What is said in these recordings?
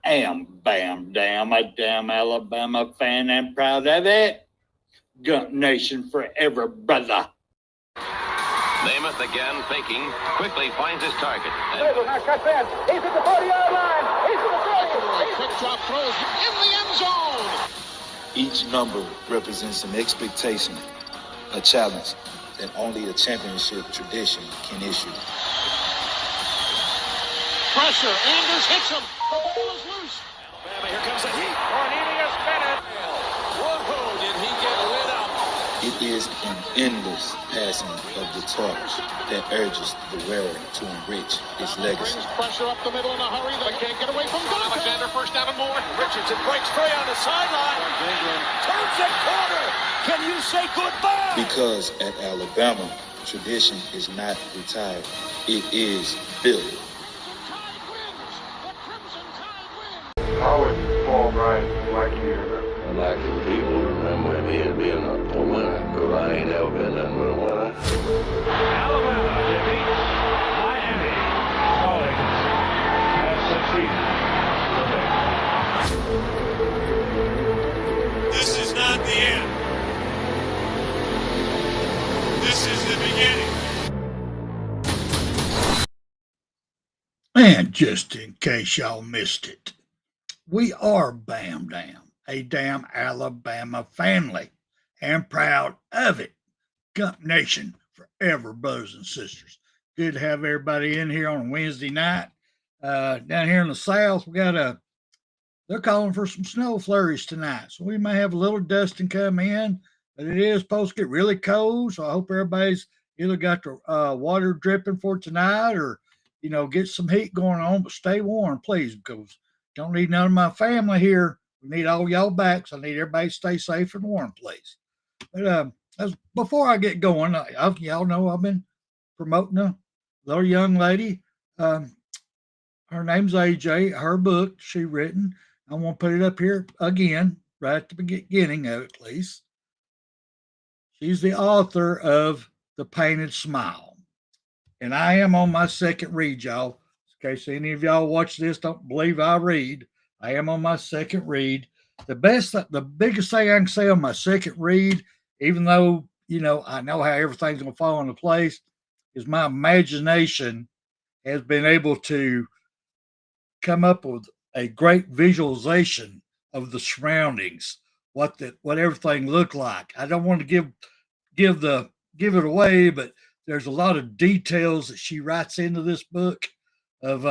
am bam damn a damn Alabama fan and proud of it. Gump Nation forever, brother. Namath again faking, quickly finds his target. Cuts in. He's at the 40-yard line. He's at the 30. Quick drop throws in the end zone. Each number represents an expectation, a challenge that only a championship tradition can issue. Pressure. Anders hits him. The ball is loose. Alabama, here comes the heat. Cornelius Bennett. Whoa, did he get lit up? It is an endless passing of the torch that urges the wearer to enrich his legacy. Brings pressure up the middle in a hurry. They can't get away from Gunter. Alexander first down and more. Richardson breaks free on the sideline. Turns the corner. Can you say goodbye? Because at Alabama, tradition is not retired. It is built. How would Paul Bryant like you to remember? I'd like the people to remember me as being a winner, because I ain't ever been nothing but a winner. Alabama defeats Miami. Calling has succeeded. This is not the end. This is the beginning. And just in case y'all missed it, we are Bam Dam, a damn Alabama family, and proud of it. Gump Nation forever, brothers and sisters. Good to have everybody in here on a Wednesday night. Down here in the South, they're calling for some snow flurries tonight, so we may have a little dusting come in, but it is supposed to get really cold, so I hope everybody's either got the water dripping for tonight or, get some heat going on, but stay warm, please, because don't need none of my family here. We need all y'all back, so I need everybody to stay safe and warm, please. But before I get going, y'all know I've been promoting a little young lady. Her name's AJ. Her book she written. I want to put it up here again, right at the beginning of it, please. She's the author of The Painted Smile. And I am on my second read, y'all. In case any of y'all watch this don't believe I read, I am on my second read. The biggest thing I can say on my second read, even though, I know how everything's going to fall into place, is my imagination has been able to come up with a great visualization of the surroundings, what everything looked like. I don't want to give it away, but there's a lot of details that she writes into this book of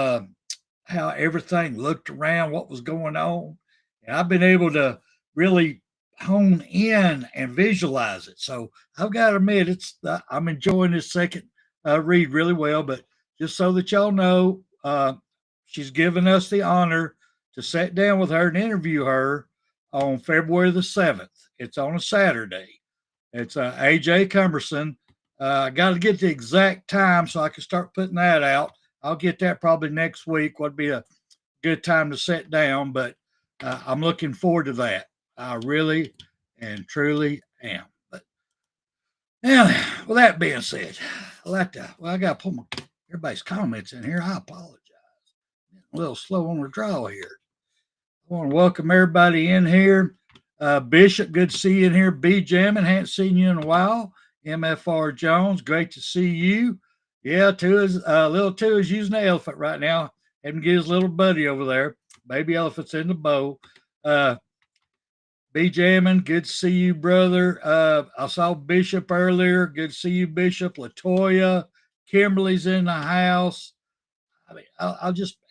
how everything looked around, what was going on. And I've been able to really hone in and visualize it. So I've got to admit, I'm enjoying this second read really well. But just so that y'all know, she's given us the honor to sit down with her and interview her on February the 7th. It's on a Saturday. It's AJ Cumberson. I got to get the exact time so I can start putting that out. I'll get that probably next week. Would be a good time to sit down, but I'm looking forward to that. I really and truly am. But now, with that being said, I got to put everybody's comments in here. I apologize. A little slow on the draw here. I want to welcome everybody in here. Bishop, good to see you in here. B. Jammin, hadn't seen you in a while. MFR Jones, great to see you. Yeah, little two is using the elephant right now. Having to get his little buddy over there. Baby elephant's in the bowl. B. Jammin, good to see you, brother. I saw Bishop earlier. Good to see you, Bishop. Latoya, Kimberly's in the house. I mean,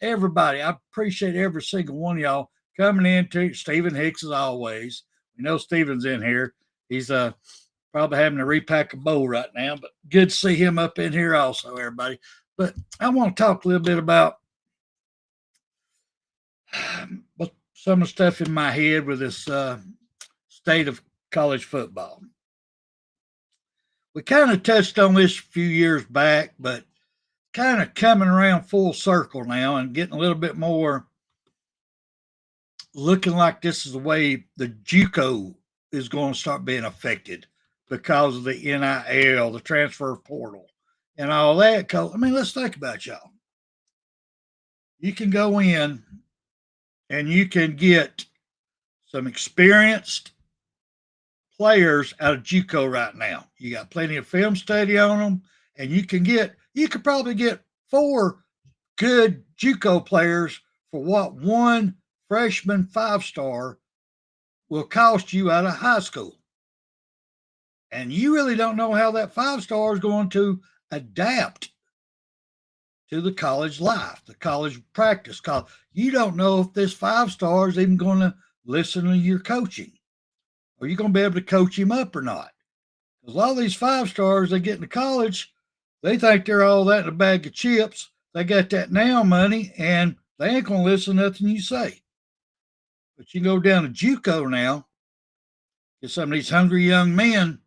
everybody. I appreciate every single one of y'all coming in too. Stephen Hicks, as always. We know Stephen's in here. He's probably having to repack a bowl right now, but good to see him up in here also, everybody. But I want to talk a little bit about some of the stuff in my head with this state of college football. We kind of touched on this a few years back, but kind of coming around full circle now and getting a little bit more looking like this is the way the Juco is going to start being affected because of the NIL, the transfer portal, and all that. I mean, let's think about y'all. You can go in and you can get some experienced players out of Juco right now. You got plenty of film study on them, and you could probably get 4 good Juco players for what one freshman 5-star will cost you out of high school. And you really don't know how that 5-star is going to adapt to the college life, the college practice. You don't know if this 5-star is even going to listen to your coaching. Are you going to be able to coach him up or not? Because a lot of these 5-stars, they get into college, they think they're all that in a bag of chips. They got that now money, and they ain't going to listen to nothing you say. But you go down to Juco now, get some of these hungry young men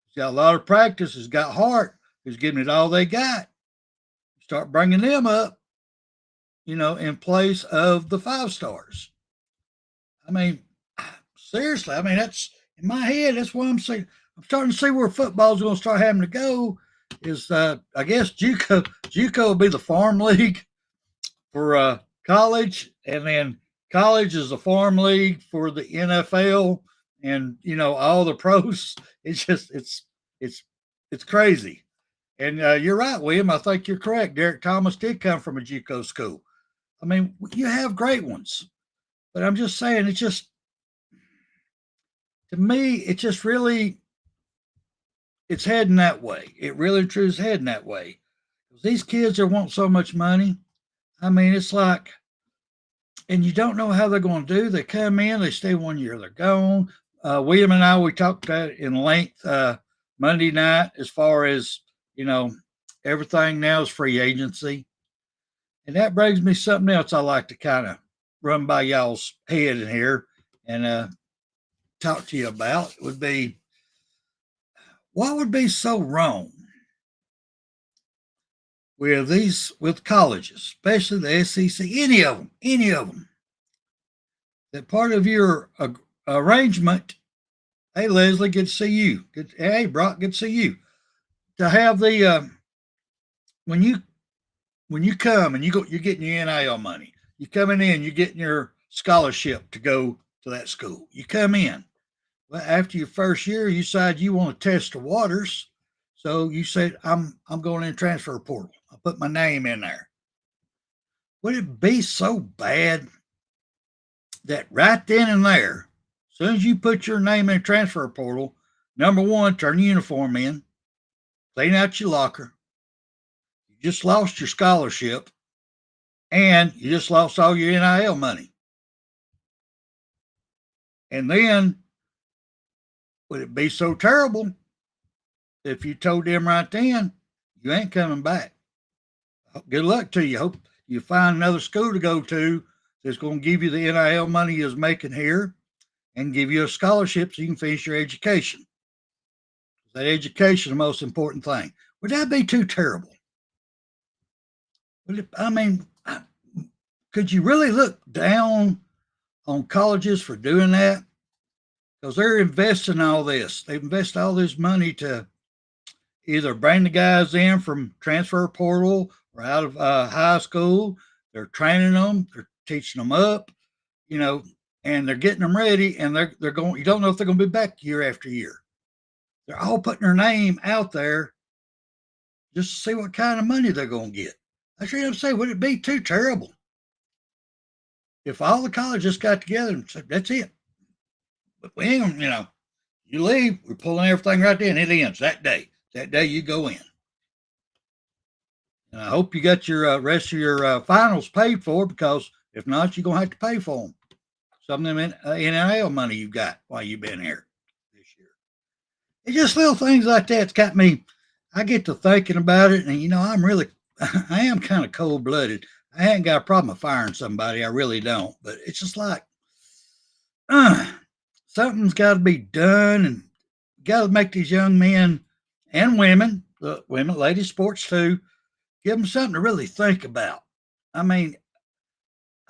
who's got a lot of practice, who's got heart, who's giving it all they got. Start bringing them up, in place of the 5-stars. I mean, seriously, that's in my head. That's why I'm saying I'm starting to see where football's going to start having to go. Is I guess Juco will be the farm league for college, and then college is the farm league for the NFL, and all the pros. It's just it's crazy. And you're right, William. I think you're correct. Derek Thomas did come from a Juco school. I mean, you have great ones, but I'm just saying, it's just, to me, it just really, it's heading that way. It really truly is heading that way. These kids that want so much money, I mean, it's like, and you don't know how they're going to do. They come in, they stay 1 year, they're gone. William and I, we talked about it in length Monday night as far as, everything now is free agency. And that brings me something else I like to kind of run by y'all's head in here and talk to you about. It would be, what would be so wrong with colleges, especially the SEC, any of them, that part of your arrangement, hey, Leslie, good to see you. Hey, Brock, good to see you. To have the when you come and you're getting your NIL money. You coming in, you're getting your scholarship to go to that school. You come in. Well, after your first year, you decide you want to test the waters. So you said, I'm going in transfer portal. I'll put my name in there. Would it be so bad that right then and there, as soon as you put your name in transfer portal, number one, turn your uniform in, clean out your locker. You just lost your scholarship, and you just lost all your NIL money. And then, would it be so terrible if you told them right then, you ain't coming back? Good luck to you. Hope you find another school to go to that's going to give you the NIL money you're making here and give you a scholarship so you can finish your education. That education is the most important thing. Would that be too terrible? Could you really look down on colleges for doing that? Because they're investing all this. They've invested all this money to either bring the guys in from transfer portal or out of high school. They're training them. They're teaching them up, and they're getting them ready. And they're going. You don't know if they're going to be back year after year. They're all putting their name out there just to see what kind of money they're going to get. That's what I'm saying. Would it be too terrible if all the colleges got together and said, that's it? But we ain't, you leave, we're pulling everything right there, and it ends that day. That day you go in. And I hope you got your rest of your finals paid for, because if not, you're going to have to pay for them. Some of them NIL money you got while you've been here this year. It's just little things like that's got me, I get to thinking about it, and, I am kind of cold-blooded. I ain't got a problem with firing somebody. I really don't. But it's just like, something's got to be done, and got to make these young men and women, ladies sports too, give them something to really think about. I mean,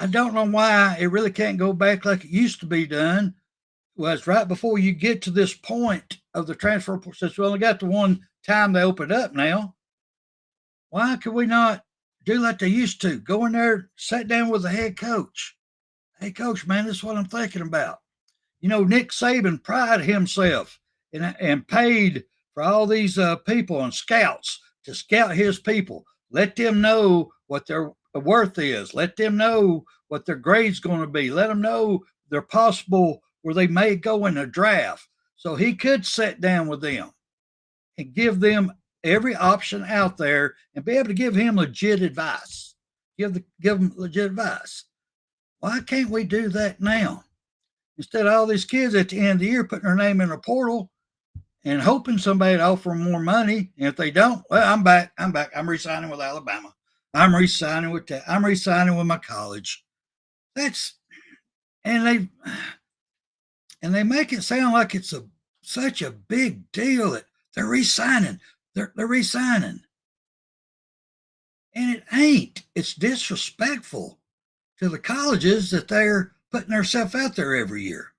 I don't know why it really can't go back like it used to be done. Was right before you get to this point of the transfer, since we only got the one time they opened up now. Why could we not do like they used to? Go in there, sit down with the head coach. Hey, coach, man, this is what I'm thinking about. Nick Saban prided himself and paid for all these people and scouts to scout his people. Let them know what their worth is. Let them know what their grade's going to be. Let them know they're possible where they may go in a draft. So he could sit down with them and give them every option out there and be able to give him legit advice. Give them legit advice. Why can't we do that now? Instead of all these kids at the end of the year putting their name in a portal and hoping somebody to offer them more money. And if they don't, well, I'm back. I'm re-signing with Alabama. I'm re-signing with my college. And they make it sound like it's such a big deal that they're re-signing. They're re-signing. And it ain't. It's disrespectful to the colleges that they're putting themselves out there every year.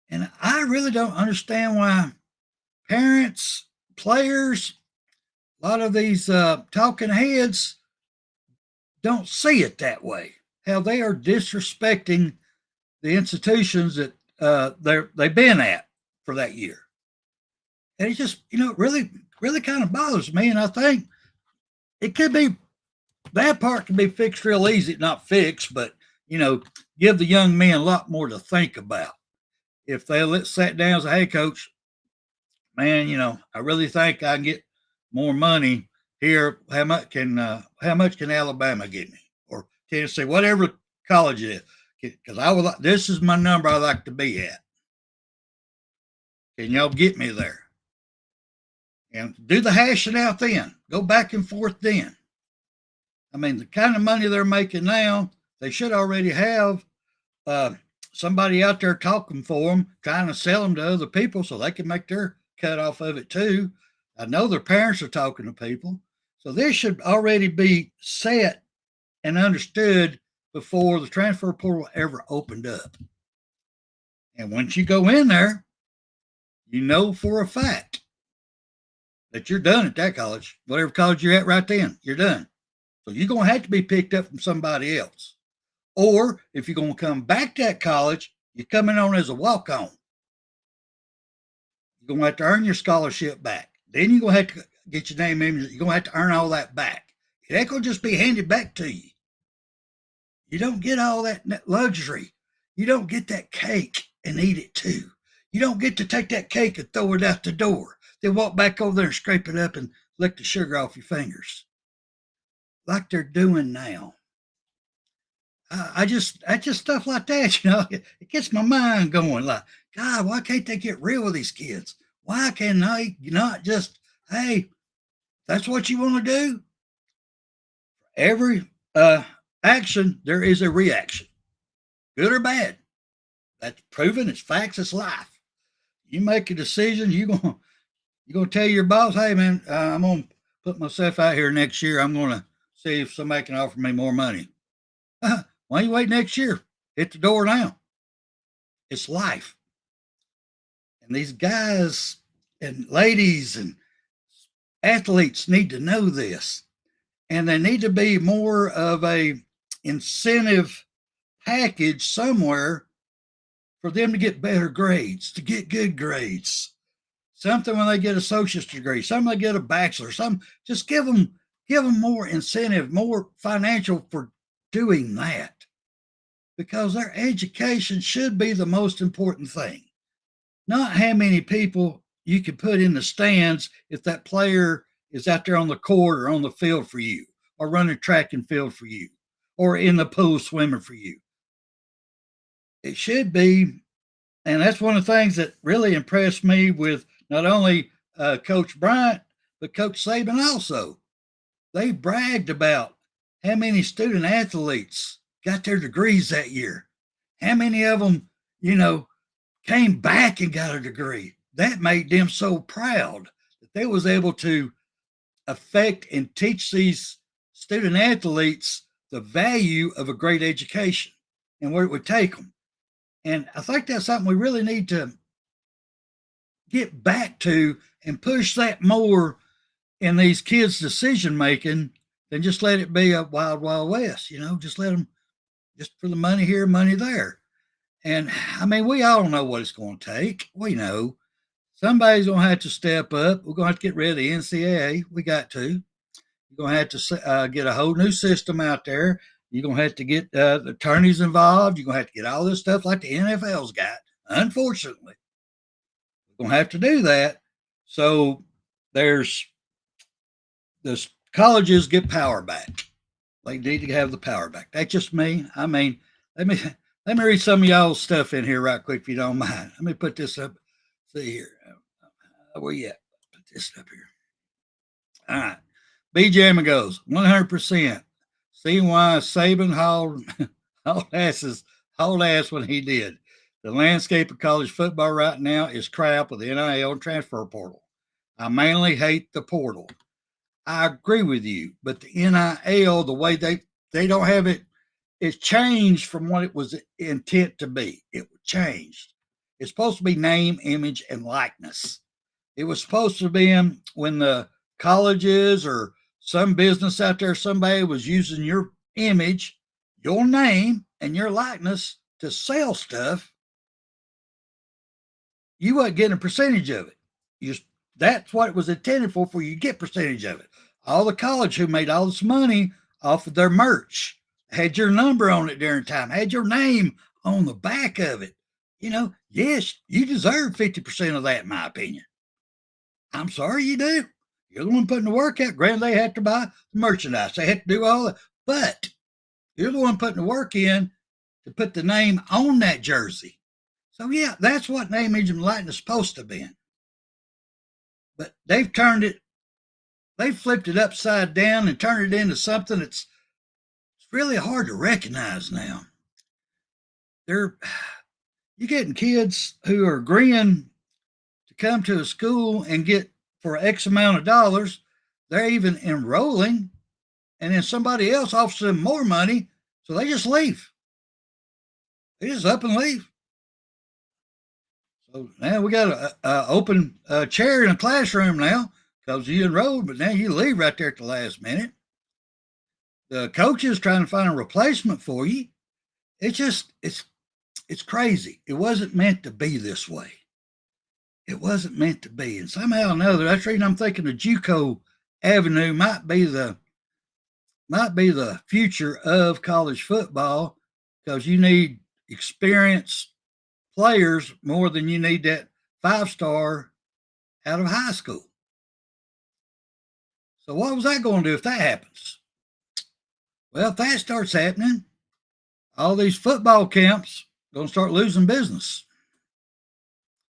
And I really don't understand why parents, players, a lot of these talking heads don't see it that way. How they are disrespecting the institutions that they've been at for that year. And it just, really, really kind of bothers me. And I think it could be, that part can be fixed real easy, not fixed, but, give the young men a lot more to think about. If they sat down and say, hey, coach, man, I really think I can get more money here. How much can Alabama give me, or Tennessee, whatever college it is? Because this is my number I like to be at. Can y'all get me there? And do the hashing out then. Go back and forth then. I mean, the kind of money they're making now, they should already have somebody out there talking for them, trying to sell them to other people so they can make their cut off of it too. I know their parents are talking to people. So this should already be set and understood before the transfer portal ever opened up. And once you go in there, you know for a fact that you're done at that college. Whatever college you're at right then, you're done. So you're going to have to be picked up from somebody else. Or if you're going to come back to that college, you're coming on as a walk-on. You're going to have to earn your scholarship back. Then you're going to have to get your name in. You're going to have to earn all that back. It ain't going to just be handed back to you. You don't get all that luxury. You don't get that cake and eat it too. You don't get to take that cake and throw it out the door. Then walk back over there and scrape it up and lick the sugar off your fingers. Like they're doing now. I just stuff like that, it gets my mind going like, God, why can't they get real with these kids? Why can they not just, hey, that's what you want to do? Every action, there is a reaction, good or bad. That's proven. It's facts. It's life. You make a decision. You're gonna tell your boss, hey man, I'm gonna put myself out here next year. I'm gonna see if somebody can offer me more money. Why you wait next year? Hit the door now. It's life. And these guys and ladies and athletes need to know this. And there need to be more of a incentive package somewhere for them to get better grades, to get good grades. Something when they get an associate's degree, some they get a bachelor, some just give them more incentive, more financial for doing that. Because their education should be the most important thing. Not how many people you can put in the stands if that player is out there on the court or on the field for you, or running track and field for you, or in the pool swimming for you. It should be, and that's one of the things that really impressed me with not only Coach Bryant, but Coach Saban also. They bragged about how many student athletes got their degrees that year. How many of them, came back and got a degree? That made them so proud that they was able to affect and teach these student athletes the value of a great education and where it would take them. And I think that's something we really need to get back to and push that more in these kids' decision making than just let it be a wild, wild west. Just let them just for the money here, money there. And I mean, we all know what it's going to take. We know somebody's going to have to step up. We're going to have to get rid of the NCAA. We got to. You're going to have to get a whole new system out there. You're going to have to get the attorneys involved. You're going to have to get all this stuff like the NFL's got. Unfortunately, we're going to have to do that. So there's the colleges get power back. They need to have the power back. That's just me. I mean, let me read some of y'all's stuff in here right quick if you don't mind. Let me put this up. See here. Where you at? Put this up here. All right. BJ goes 100%. Seeing why Saban hauled ass when he did. The landscape of college football right now is crap with the NIL and transfer portal. I mainly hate the portal. I agree with you, but the NIL, the way they don't have it, it's changed from what it was intent to be. It changed. It's supposed to be name, image, and likeness. It was supposed to be when the colleges or some business out there, somebody was using your image, your name, and your likeness to sell stuff. You weren't getting a percentage of it. That's what it was intended for you get percentage of it. All the college who made all this money off of their merch had your number on it during time, had your name on the back of it. Yes, you deserve 50% of that, in my opinion. I'm sorry you do. You're the one putting the work out. Granted, they have to buy the merchandise. They have to do all that. But you're the one putting the work in to put the name on that jersey. So, yeah, that's what name, image, and likeness is supposed to be. But they've flipped it upside down and turned it into something that's really hard to recognize now. You're getting kids who are agreeing to come to a school and get for X amount of dollars. They're even enrolling, and then somebody else offers them more money, so they just leave. They just up and leave. So now we got an open chair in a classroom now because you enrolled, but now you leave right there at the last minute. The coach is trying to find a replacement for you. It's crazy. It wasn't meant to be this way. It wasn't meant to be. And somehow or another, that's the reason I'm thinking the Juco Avenue might be the future of college football, because you need experienced players more than you need that 5-star out of high school. So what was that going to do if that happens? Well, if that starts happening, all these football camps are going to start losing business,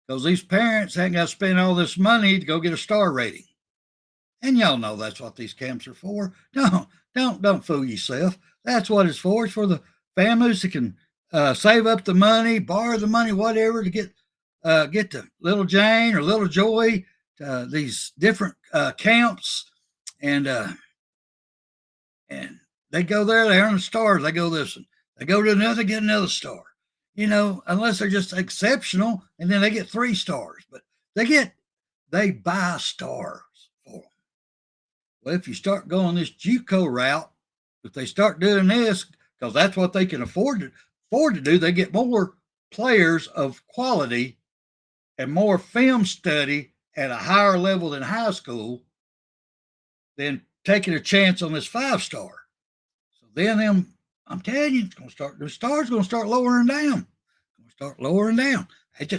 because these parents ain't got to spend all this money to go get a star rating. And y'all know that's what these camps are for. Don't fool yourself. That's what it's for. It's for the families that can save up the money, borrow the money, whatever, to get to Little Jane or Little Joy, these different camps, and they go there, they earn the stars, they go this one, they go to another, get another star. Unless they're just exceptional, and then they get 3 stars, but they buy stars for them. Well, if you start going this Juco route, if they start doing this, because that's what they can afford to do, they get more players of quality and more film study at a higher level than high school than taking a chance on this 5-star. So then I'm telling you, the stars going to start lowering down.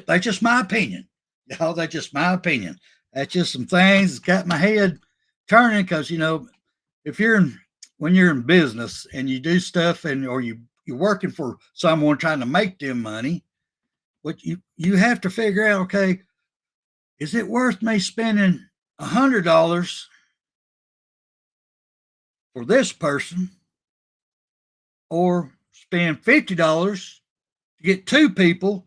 That's just my opinion. Y'all, that's just my opinion. That's just some things that's got my head turning, because, when you're in business and you do stuff or you're working for someone trying to make them money, what you have to figure out, okay, is it worth me spending $100 for this person, or spend $50 to get 2 people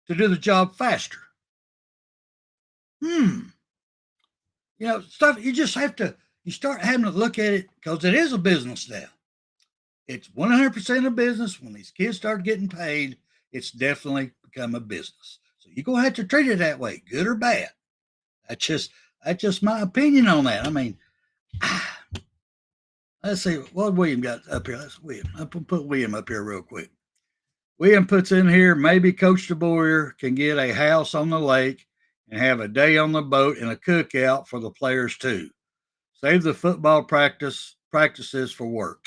to do the job faster? Stuff you just have to, you start having to look at it, because it is a business now. It's 100% a business. When these kids start getting paid, it's definitely become a business. So you're going to have to treat it that way, good or bad. That's just my opinion on that. I mean, Let's see what William got up here. Let's William. I'll put William up here real quick. William puts in here, maybe Coach DeBoer can get a house on the lake and have a day on the boat and a cookout for the players too. Save the football practices for work.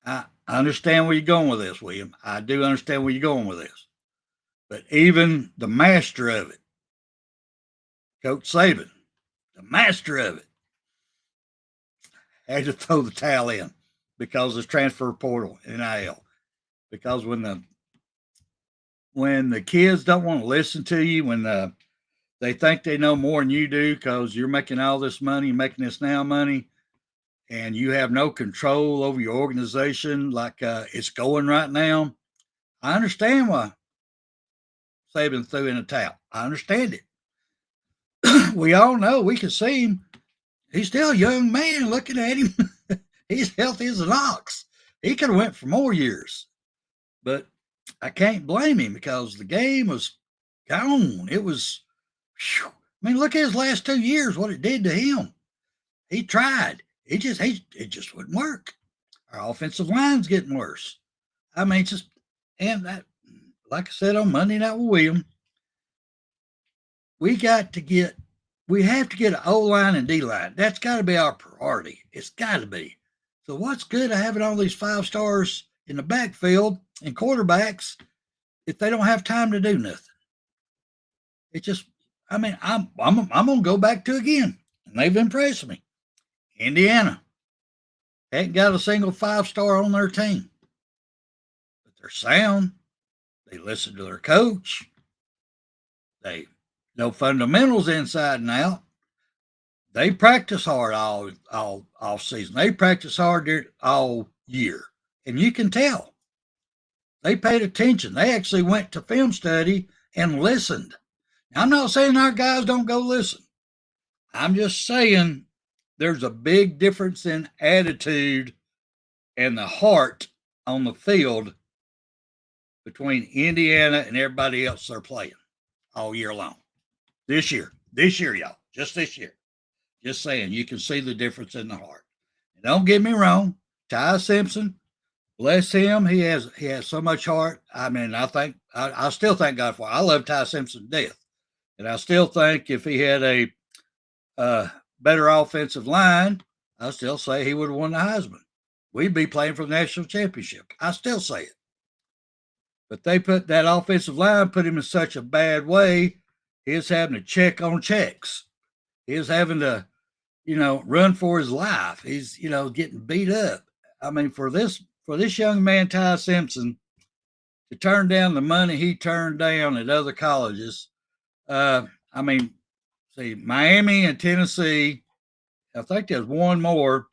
I understand where you're going with this, William. I do understand where you're going with this. But even the master of it, Coach Saban, the master of it, had to throw the towel in because of transfer portal and NIL. Because when the kids don't want to listen to you, when they think they know more than you do because you're making all this money, making this now money, and you have no control over your organization like it's going right now, I understand why Saban threw in a towel. I understand it. We all know, we can see him. He's still a young man. Looking at him, he's healthy as an ox. He could have went for more years, but I can't blame him because the game was gone. It was, whew. I mean, look at his last 2 years, what it did to him. He tried. It just wouldn't work. Our offensive line's getting worse. I mean, and that, like I said on Monday Night with William, we have to get an O-line and D-line. That's got to be our priority. It's got to be. So what's good of having all these 5 stars in the backfield and quarterbacks if they don't have time to do nothing? It just, I mean, I'm gonna go back to again, and they've impressed me. Indiana hadn't got a single 5-star on their team, but they're sound. They listen to their coach. They know fundamentals inside and out. They practice hard all season. They practice hard all year, and you can tell. They paid attention. They actually went to film study and listened. Now, I'm not saying our guys don't go listen. I'm just saying there's a big difference in attitude and the heart on the field between Indiana and everybody else they're playing all year long. This year, y'all, just this year. Just saying, you can see the difference in the heart. And don't get me wrong, Ty Simpson, bless him, he has so much heart. I mean, I still thank God for it. I love Ty Simpson to death. And I still think if he had a better offensive line, I still say he would have won the Heisman. We'd be playing for the national championship. I still say it. But they put that offensive line, put him in such a bad way, he was having to check on checks. He was having to, run for his life. He's, getting beat up. I mean, for this young man, Ty Simpson, to turn down the money he turned down at other colleges, Miami and Tennessee, I think there's one more,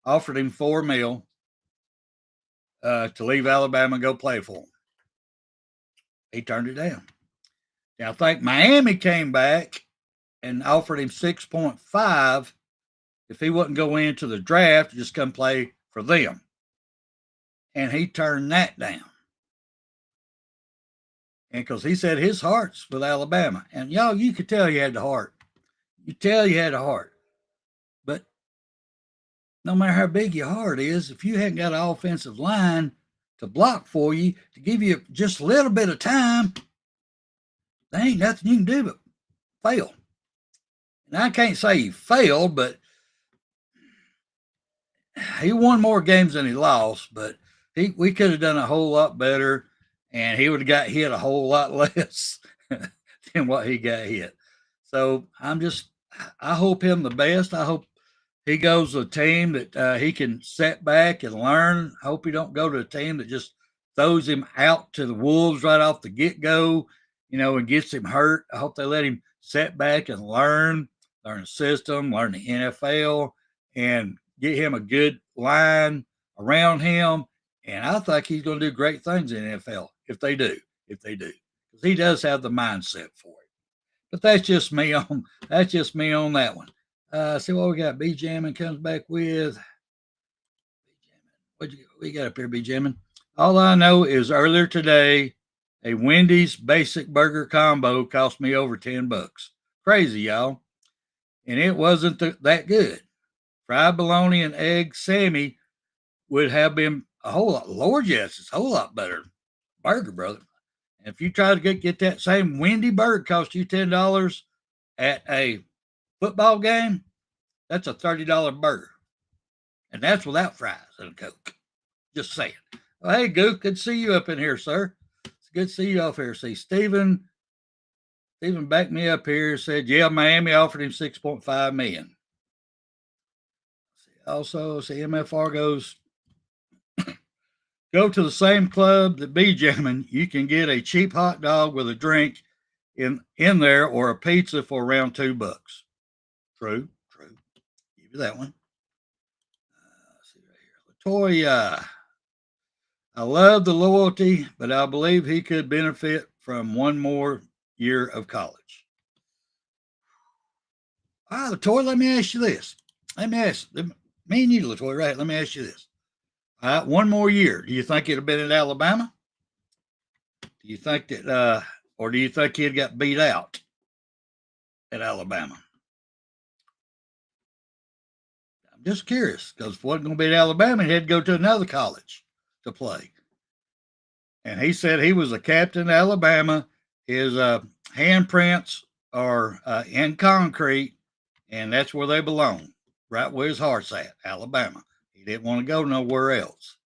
offered him $4 million to leave Alabama and go play for him. He turned it down. Now, I think Miami came back and offered him 6.5 if he wouldn't go into the draft, just come play for them. And he turned that down. And because he said his heart's with Alabama. And y'all, you could tell he had the heart. You tell you had a heart. But no matter how big your heart is, if you hadn't got an offensive line to block for you, to give you just a little bit of time, there ain't nothing you can do but fail. And I can't say he failed, but he won more games than he lost. But we could have done a whole lot better, and he would have got hit a whole lot less than what he got hit. So I hope him the best. I hope he goes to a team that he can set back and learn. I hope he don't go to a team that just throws him out to the wolves right off the get-go, and gets him hurt. I hope they let him set back and learn the system, learn the NFL, and get him a good line around him. And I think he's going to do great things in the NFL if they do. Because he does have the mindset for it. But that's just me on that one. See what we got. B Jammin comes back with. What we got up here, B Jammin? All I know is earlier today, a Wendy's basic burger combo cost me over $10. Crazy, y'all. and it wasn't that good. Fried bologna and egg Sammy would have been a whole lot. Lord, yes, it's a whole lot better burger, brother. And if you try to get that same Wendy burger, cost you $10 at a football game, that's a $30 burger, and that's without fries and a Coke. Just saying. Well, hey, Gook, good to see you up in here, sir. It's good to see you off here. See, Stephen backed me up here. Said, yeah, Miami offered him $6.5 million. Also, see, MFR goes, go to the same club that be jamming. You can get a cheap hot dog with a drink in there, or a pizza for around $2. True. Give you that one. Let's see right here. Latoya. I love the loyalty, but I believe he could benefit from one more year of college. Latoya, let me ask you this. Me and you, Latoya, right? Let me ask you this. All right, one more year. Do you think it'd have been at Alabama? Do you think that, or do you think he'd got beat out at Alabama? I'm just curious, because if it wasn't going to be at Alabama, he had to go to another college to play. And he said he was a captain at Alabama. His handprints are in concrete, and that's where they belong, right where his heart's at, Alabama. He didn't want to go nowhere else.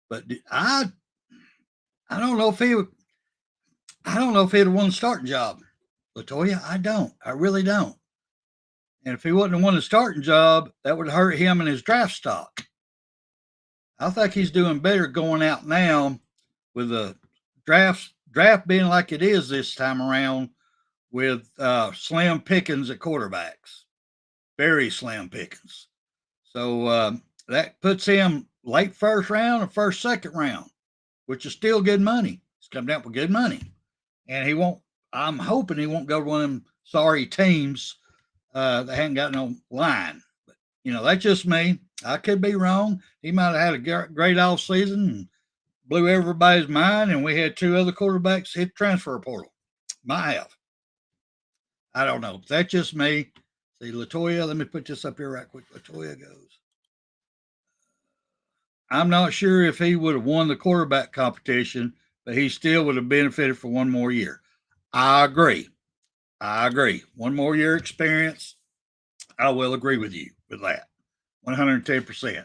But I don't know if he'd have won the starting job, Latoya. I don't. I really don't. And if he wouldn't have won the starting job, that would hurt him in his draft stock. I think he's doing better going out now with the draft being like it is this time around, with slim pickings at quarterbacks, very slim pickings. So that puts him late first round or first, second round, which is still good money. He's coming out with good money. And I'm hoping he won't go to one of them sorry teams that hadn't got no line. But, that's just me. I could be wrong. He might have had a great off season and blew everybody's mind, and we had two other quarterbacks hit transfer portal. Might have. I don't know. That's just me. See, Latoya, let me put this up here right quick. Latoya goes, I'm not sure if he would have won the quarterback competition, but he still would have benefited for one more year. I agree. One more year experience. I will agree with you with that. 110%.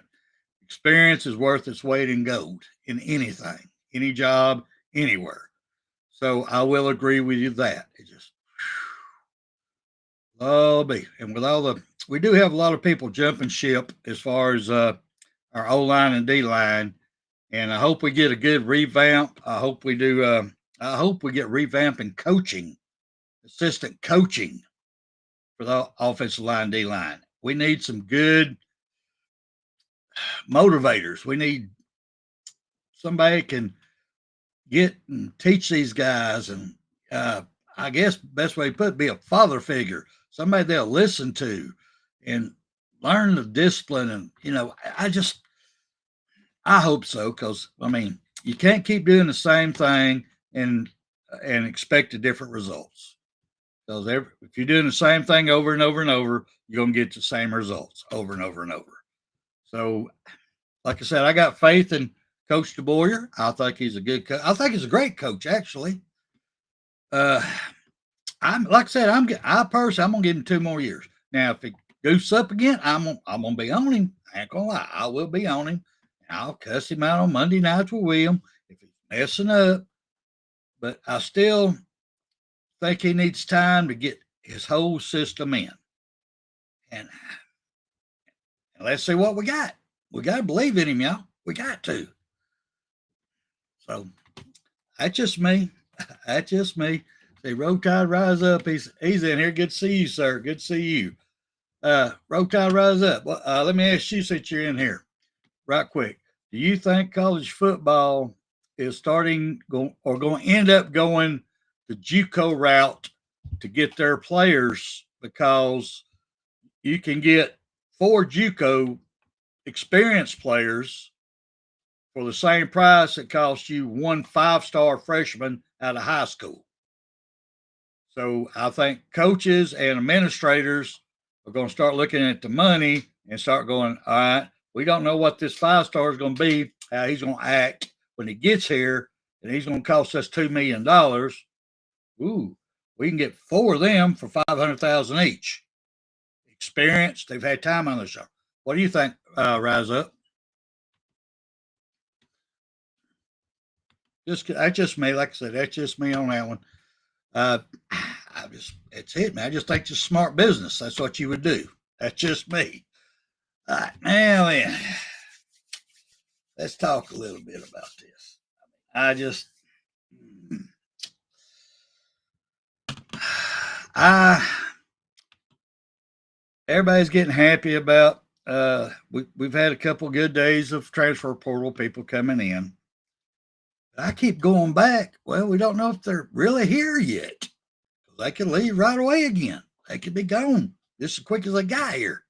Experience is worth its weight in gold in anything, any job, anywhere. So I will agree with you that. It just, and with we do have a lot of people jumping ship as far as our O-line and D-line, and I hope we get a good revamp. I hope we do. I hope we get revamping coaching, assistant coaching for the offensive line, D-line. We need some good motivators. We need somebody can get and teach these guys, and I guess best way to put it, be a father figure, somebody they'll listen to and learn the discipline. And I hope so, because you can't keep doing the same thing and expect a different results. Because if you're doing the same thing over and over and over, you're gonna get the same results over and over and over. So, like I said, I got faith in Coach DeBoyer. I think he's a good coach. I think he's a great coach, actually. I'm gonna give him 2 more years. Now, if he goofs up again, I'm gonna be on him. I ain't gonna lie, I will be on him. I'll cuss him out on Monday nights with William if he's messing up. But I still think he needs time to get his whole system in. And let's see what we got. We got to believe in him, y'all. We got to. So that's just me. See, Roll Tide Rise Up. He's in here. Good to see you, sir. Good to see you. Roll Tide Rise Up. Well, let me ask you, since you're in here, right quick. Do you think college football is going to end up going the Juco route to get their players, because you can get 4 Juco experienced players for the same price it costs you 1 5-star freshman out of high school? So I think coaches and administrators are we're going to start looking at the money and start going, all right, we don't know what this 5-star is going to be, how he's going to act when he gets here, and he's going to cost us $2 million. Ooh, we can get 4 of them for $500,000 each. Experience, they've had time on the show. What do you think, Rise Up? That's just me. Like I said, that's just me on that one. It's it, man. I just think it's smart business. That's what you would do. That's just me. All right, now then, let's talk a little bit about this. Everybody's getting happy about. We've had a couple good days of transfer portal people coming in. I keep going back. Well, we don't know if they're really here yet. They could leave right away again. They could be gone just as quick as they got here.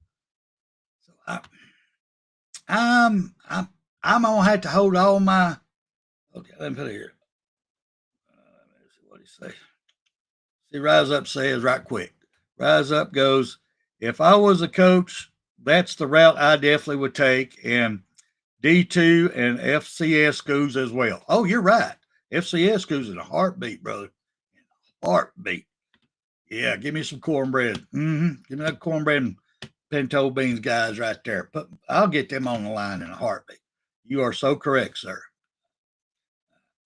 So I'm gonna have to hold all my. Okay, let me put it here. Let's see what he say. See, Rise Up says right quick. Rise Up goes, if I was a coach, that's the route I definitely would take, and D2 and FCS schools as well. Oh, you're right. FCS schools in a heartbeat, brother. In a heartbeat. Yeah, give me some cornbread. Give me that cornbread and pinto beans guys right there. I'll get them on the line in a heartbeat. You are so correct, sir.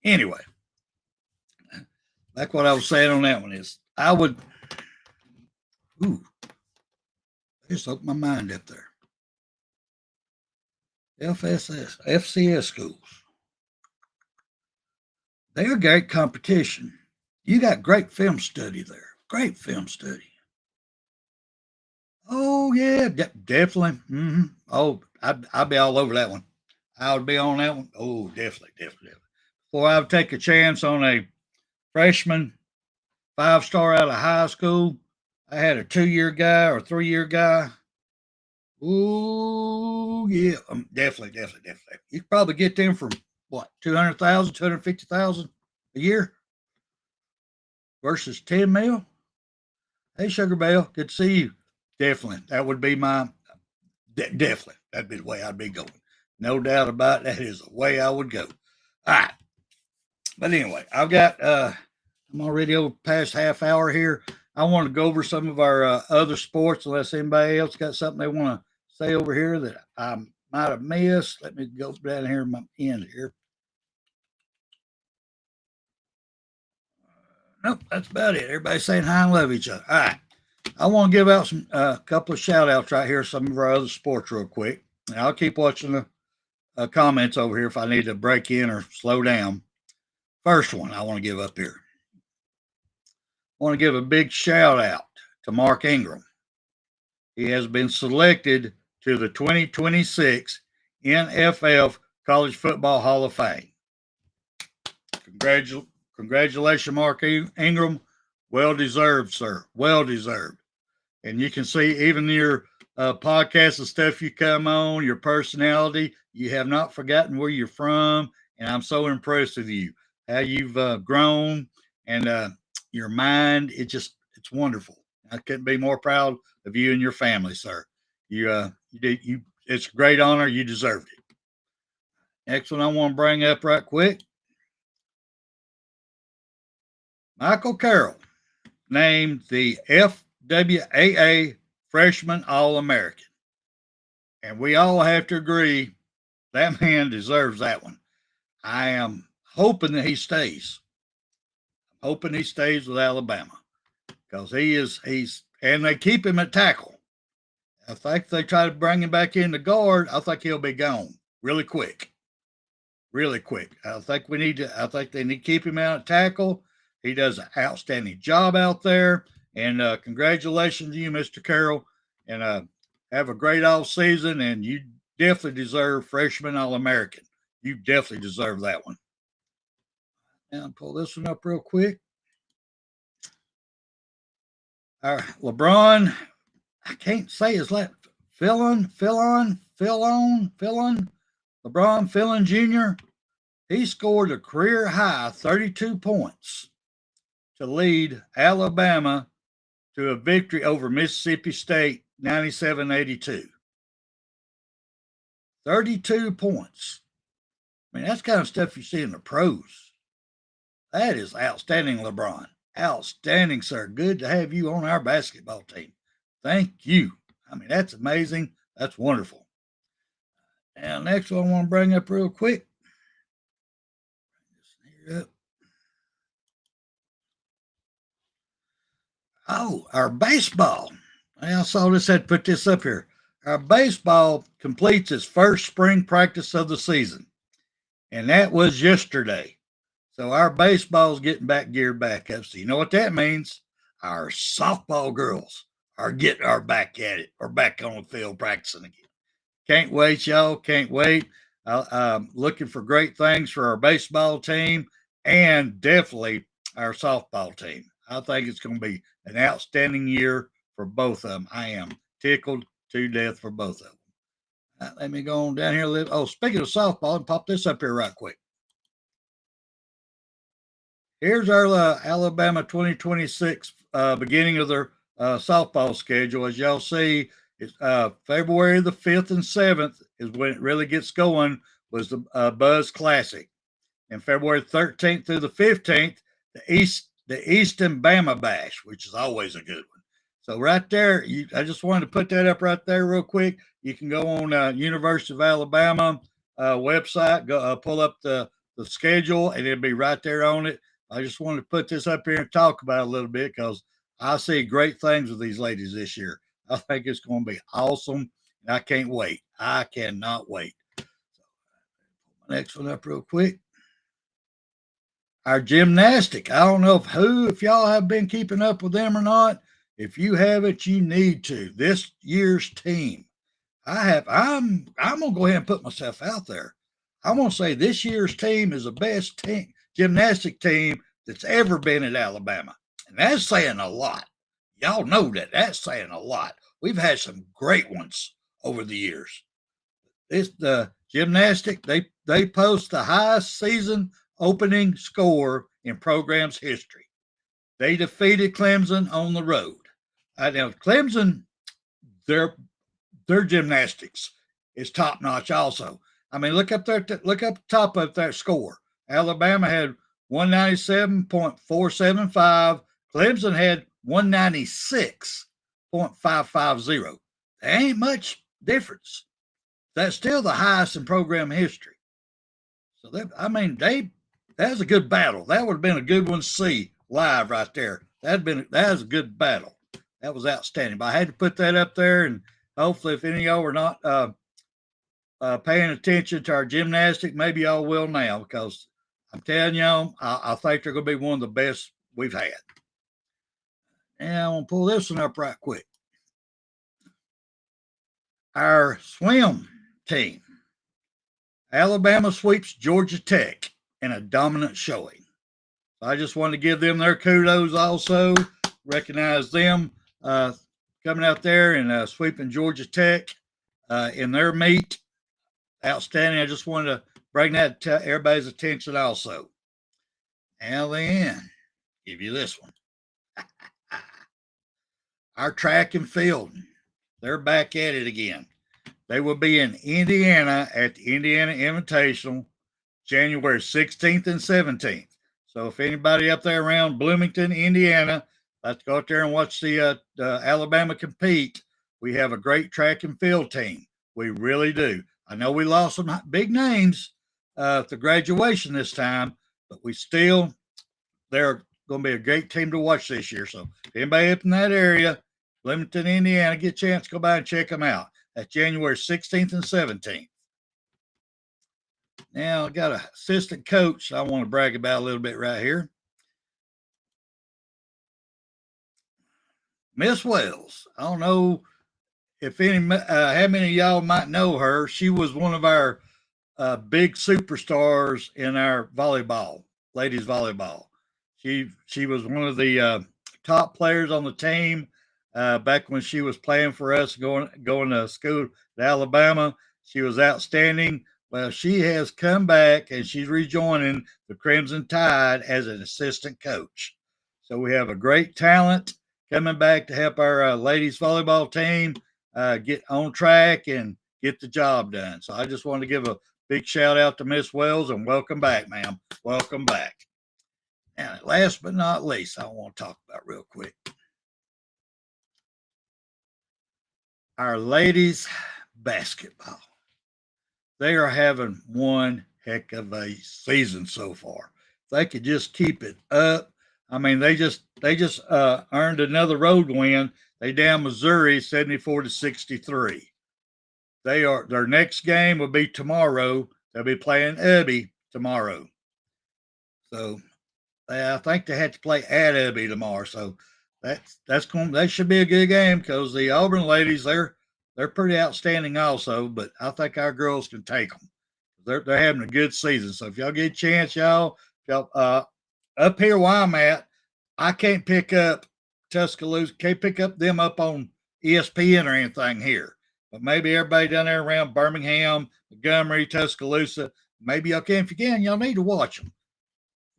Anyway, like what I was saying on that one is I would, I just opened my mind up there. FCS schools. They're great competition. You got great film study there. Great film study. Oh, yeah, definitely. Oh, I'd be all over that one. I would be on that one. Oh, definitely. Before I would take a chance on a freshman 5-star out of high school, I had a 2-year guy or 3-year guy. Oh, yeah, definitely. You could probably get them for what, 200,000, 250,000 a year versus 10 mil. Hey, Sugar Bell, good to see you. Definitely, that would be my. Definitely, that'd be the way I'd be going. No doubt about it. That is the way I would go. All right, but anyway, I've got. I'm already over past half hour here. I want to go over some of our other sports, unless anybody else got something they want to say over here that I might have missed. Let me go down here in my end here. Nope, that's about it. Everybody's saying hi and love each other. All right. I want to give out some couple of shout outs right here, some of our other sports real quick. And I'll keep watching the comments over here if I need to break in or slow down. First one I want to give up here. I want to give a big shout out to Mark Ingram. He has been selected to the 2026 NFL College Football Hall of Fame. Congratulations, Mark Ingram. Well deserved, sir. Well deserved. And you can see even your podcast and stuff you come on, your personality, you have not forgotten where you're from. And I'm so impressed with you, how you've grown and your mind. It's wonderful. I couldn't be more proud of you and your family, sir. It's a great honor. You deserved it. Next one I want to bring up right quick. Michael Carroll, named the FWAA Freshman All-American. And we all have to agree that man deserves that one. I am hoping that he stays. I'm hoping he stays with Alabama because and they keep him at tackle. I think they try to bring him back in the guard. I think he'll be gone really quick. Really quick. I think they need to keep him out at tackle. He does an outstanding job out there. And congratulations to you, Mr. Carroll. And have a great off season. And you definitely deserve Freshman All-American. You definitely deserve that one. Now pull this one up real quick. LeBron, I can't say his last. LeBron Philon Jr. He scored a career high 32 points to lead Alabama to a victory over Mississippi State 97-82. 32 points. I mean, that's kind of stuff you see in the pros. That is outstanding, LeBron. Outstanding, sir. Good to have you on our basketball team. Thank you. I mean, that's amazing. That's wonderful. Now, next one I want to bring up real quick. Oh, our baseball. I saw this, had to put this up here. Our baseball completes its first spring practice of the season, and that was yesterday. So our baseball's getting geared back up. So you know what that means? Our softball girls are getting our back at it, or back on the field practicing again. Can't wait, y'all. Can't wait. I'm looking for great things for our baseball team and definitely our softball team. I think it's going to be an outstanding year for both of them. I am tickled to death for both of them. Let me go on down here a little. Oh, speaking of softball, and pop this up here right quick. Here's our Alabama 2026 beginning of their softball schedule. As y'all see, it's February the 5th and 7th is when it really gets going, was the Buzz Classic. And February 13th through the 15th, the Easton BAMA Bash, which is always a good one. So right there, I just wanted to put that up right there real quick. You can go on University of Alabama website, go pull up the schedule, and it'll be right there on it. I just wanted to put this up here and talk about it a little bit because I see great things with these ladies this year. I think it's going to be awesome, and I can't wait. I cannot wait. So, next one up real quick. Our gymnastic. I don't know if y'all have been keeping up with them or not. If you haven't, you need to. This year's team, I'm gonna go ahead and put myself out there. I'm gonna say this year's team is the best team, gymnastic team that's ever been at Alabama, and that's saying a lot. Y'all know that. That's saying a lot. We've had some great ones over the years. The gymnastic, they post the highest season opening score in program's history. They defeated Clemson on the road. Now Clemson, their gymnastics is top notch. Also, I mean, look up there. Look up top of that score. Alabama had 197.475. Clemson had 196.550. There ain't much difference. That's still the highest in program history. So that was a good battle. That would have been a good one to see live right there. That was a good battle. That was outstanding. But I had to put that up there, and hopefully, if any of y'all are not paying attention to our gymnastic, maybe y'all will now, because I'm telling y'all, I think they're going to be one of the best we've had. And I'm going to pull this one up right quick. Our swim team. Alabama sweeps Georgia Tech in a dominant showing. I just wanted to give them their kudos also, recognize them coming out there and sweeping Georgia Tech in their meet. Outstanding. I just wanted to bring that to everybody's attention also. And then, give you this one. Our track and field, they're back at it again. They will be in Indiana at the Indiana Invitational, January 16th and 17th. So if anybody up there around Bloomington, Indiana, let's go out there and watch the Alabama compete. We have a great track and field team. We really do. I know we lost some big names at the graduation this time, but they're going to be a great team to watch this year. So if anybody up in that area, Bloomington, Indiana, get a chance to go by and check them out. That's January 16th and 17th. Now, I got an assistant coach I want to brag about a little bit right here. Miss Wells. I don't know if how many of y'all might know her. She was one of our big superstars in our volleyball, ladies volleyball. She was one of the top players on the team back when she was playing for us, going to school at Alabama. She was outstanding. Well, she has come back and she's rejoining the Crimson Tide as an assistant coach. So we have a great talent coming back to help our ladies volleyball team get on track and get the job done. So I just want to give a big shout out to Miss Wells and welcome back, ma'am. Welcome back. And last but not least, I want to talk about real quick our ladies basketball. They are having one heck of a season so far. If they could just keep it up. I mean, they just earned another road win. They down Missouri 74-63. Their next game will be tomorrow. They'll be playing Ubby tomorrow. So I think they had to play at Ubby tomorrow. So that should be a good game because the Auburn ladies they're pretty outstanding also. But I think our girls can take them. They're having a good season. So if y'all get a chance, y'all up here where I'm at, I can't pick up Tuscaloosa, can't pick up them up on ESPN or anything here. But maybe everybody down there around Birmingham, Montgomery, Tuscaloosa, maybe y'all can. If you can, y'all need to watch them.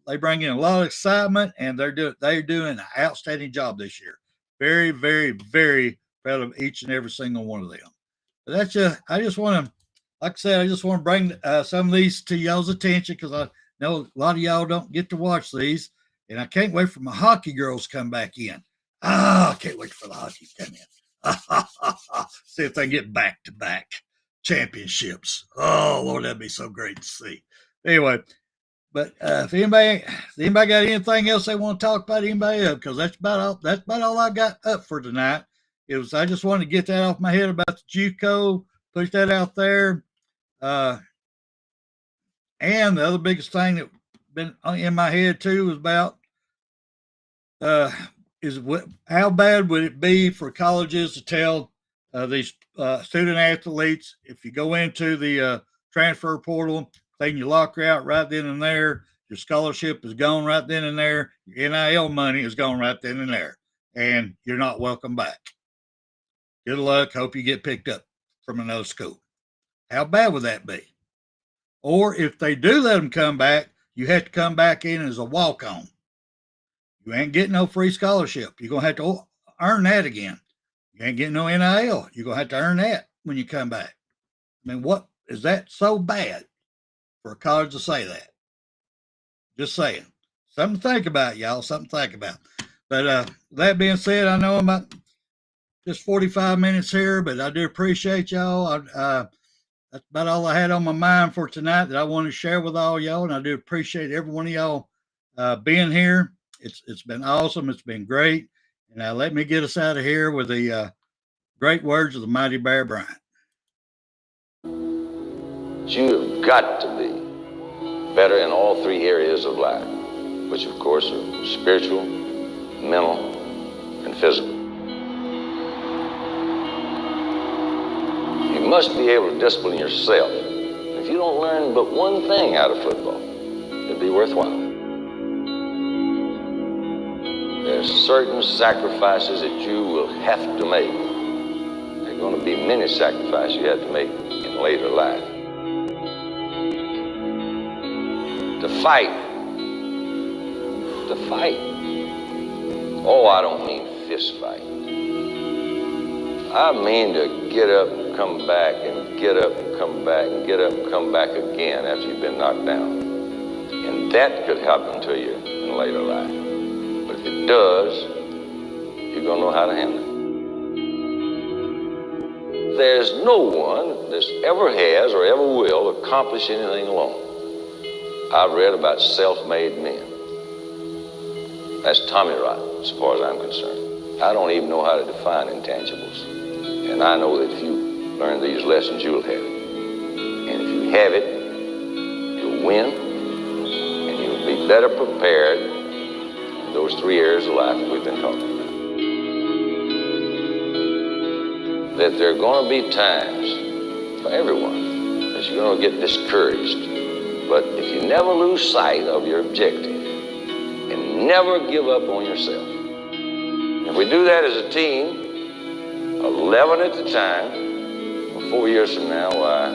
They bring in a lot of excitement, and they're doing an outstanding job this year. Very, very, very proud of each and every single one of them. But I just want to, like I said, I just want to bring some of these to y'all's attention because I know a lot of y'all don't get to watch these, and I can't wait for my hockey girls to come back in. I can't wait for the hockey to come in. See if they get back-to-back championships. Oh, Lord, that'd be so great to see. Anyway, but if anybody got anything else they want to talk about, anybody up, because that's about all I got up for tonight. I just wanted to get that off my head about the Juco, push that out there. And the other biggest thing that been in my head too was about how bad would it be for colleges to tell these student athletes, if you go into the transfer portal, clean your locker out right then and there, your scholarship is gone right then and there, your NIL money is gone right then and there, and you're not welcome back. Good luck. Hope you get picked up from another school. How bad would that be? Or if they do let them come back, you have to come back in as a walk-on. You ain't getting no free scholarship. You're going to have to earn that again. You ain't getting no NIL. You're going to have to earn that when you come back. I mean, what is that so bad for a college to say that? Just saying. Something to think about, y'all. Something to think about. But that being said, I know I'm about just 45 minutes here, but I do appreciate y'all. That's about all I had on my mind for tonight that I want to share with all y'all, and I do appreciate every one of y'all being here. It's been awesome. It's been great. And let me get us out of here with the great words of the mighty Bear Bryant. You've got to be better in all three areas of life, which of course are spiritual, mental, and physical. You must be able to discipline yourself. If you don't learn but one thing out of football, it'll be worthwhile. There's certain sacrifices that you will have to make. There are going to be many sacrifices you have to make in later life. To fight. Oh, I don't mean fist fight. I mean to get up and come back and get up and come back and get up and come back again after you've been knocked down. And that could happen to you in later life. But if it does, you're going to know how to handle it. There's no one that ever has or ever will accomplish anything alone. I've read about self-made men. That's Tommy Rot, as far as I'm concerned. I don't even know how to define intangibles. And I know that if you learn these lessons, you'll have it. And if you have it, you'll win, and you'll be better prepared in those three areas of life that we've been talking about. That there are going to be times for everyone that you're going to get discouraged. But if you never lose sight of your objective and never give up on yourself, if we do that as a team, 11 at the time, well, 4 years from now, why,